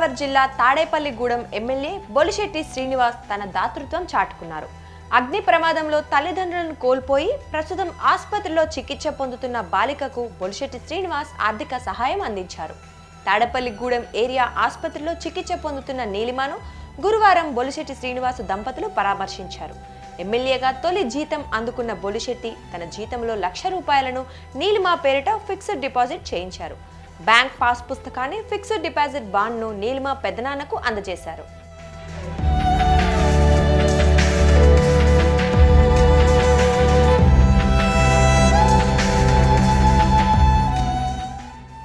గోదావరి జిల్లా తాడేపల్లిగూడెం ఎమ్మెల్యే బొలిశెట్టి శ్రీనివాస్ తన దాతృత్వం చాటుకున్నారు. అగ్ని ప్రమాదంలో తల్లిదండ్రులను కోల్పోయి ప్రస్తుతం ఆసుపత్రిలో చికిత్స పొందుతున్న బాలికకు బొలిశెట్టి శ్రీనివాస్ ఆర్థిక సహాయం అందించారు. తాడేపల్లిగూడెం ఏరియా ఆసుపత్రిలో చికిత్స పొందుతున్న నీలిమను గురువారం బొలిశెట్టి శ్రీనివాస్ దంపతులు పరామర్శించారు. ఎమ్మెల్యేగా తొలి జీతం అందుకున్న బొలిశెట్టి తన జీతంలో ₹1,00,000 నీలిమ పేరిట ఫిక్స్డ్ డిపాజిట్ చేయించారు. బ్యాంక్ పాస్ పుస్తకాన్ని, ఫిక్స్డ్ డిపాజిట్ బాండ్ను నీలిమ పెద్దనాన్నకు అందజేశారు.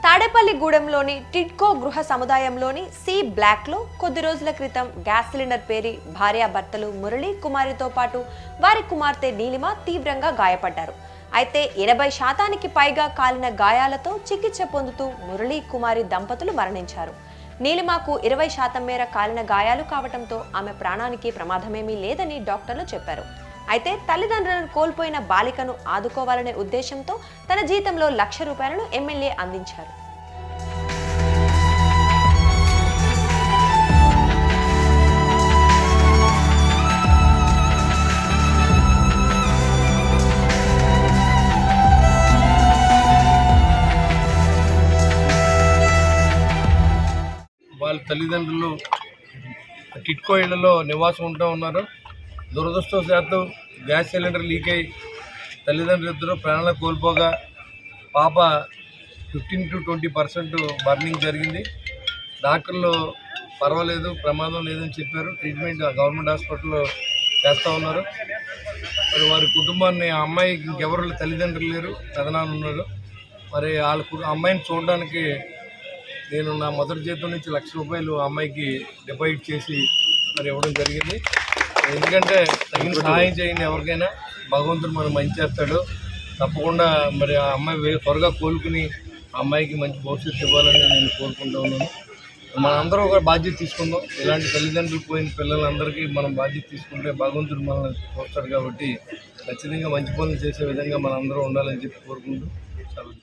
తాడేపల్లిగూడెంలోని టిడ్కో గృహ సముదాయంలోని సి బ్లాక్లో కొద్ది రోజుల క్రితం గ్యాస్ సిలిండర్ పేరి భార్యాభర్తలు మురళీ కుమారితో పాటు వారి కుమార్తె నీలిమ తీవ్రంగా గాయపడ్డారు. అయితే 80% పైగా కాలిన గాయాలతో చికిత్స పొందుతూ మురళీ కుమారి దంపతులు మరణించారు. నీలిమకు 20% మేర కాలిన గాయాలు కావడంతో ఆమె ప్రాణానికి ప్రమాదమేమీ లేదని డాక్టర్లు చెప్పారు. అయితే తల్లిదండ్రులను కోల్పోయిన బాలికను ఆదుకోవాలనే ఉద్దేశంతో తన జీతంలో ₹1,00,000 ఎమ్మెల్యే అందించారు. వాళ్ళ తల్లిదండ్రులు టిట్కో ఇళ్లలో నివాసం ఉంటూ ఉన్నారు. దురదృష్టవశాత్తు గ్యాస్ సిలిండర్ లీక్ అయి తల్లిదండ్రులు ఇద్దరు ప్రాణాలు కోల్పోగా పాప 15 to 20% బర్నింగ్ జరిగింది. డాక్టర్లు పర్వాలేదు, ప్రమాదం లేదని చెప్పారు. ట్రీట్మెంట్ గవర్నమెంట్ హాస్పిటల్లో చేస్తూ ఉన్నారు. మరి వారి కుటుంబాన్ని, ఆ అమ్మాయికి ఇంకెవరు తల్లిదండ్రులు లేరు, పెదనాన్న ఉన్నారు. మరి వాళ్ళ అమ్మాయిని చూడడానికి నేను నా మొదటి జీతం నుంచి ₹1,00,000 అమ్మాయికి డిపాజిట్ చేసి మరి ఇవ్వడం జరిగింది. ఎందుకంటే తగిన సహాయం చేయండి, ఎవరికైనా భగవంతుడు మనం మంచి చేస్తాడు. తప్పకుండా మరి ఆ అమ్మాయి త్వరగా కోలుకుని ఆ అమ్మాయికి మంచి భవిష్యత్తు ఇవ్వాలని నేను కోరుకుంటూ ఉన్నాను. మనందరం ఒక బాధ్యత తీసుకుందాం. ఇలాంటి తల్లిదండ్రులు పోయిన పిల్లలందరికీ మనం బాధ్యత తీసుకుంటే భగవంతుడు మనల్ని చూస్తాడు. కాబట్టి ఖచ్చితంగా మంచి పనులు చేసే విధంగా మనందరం ఉండాలని చెప్పి కోరుకుంటూ సెలవు.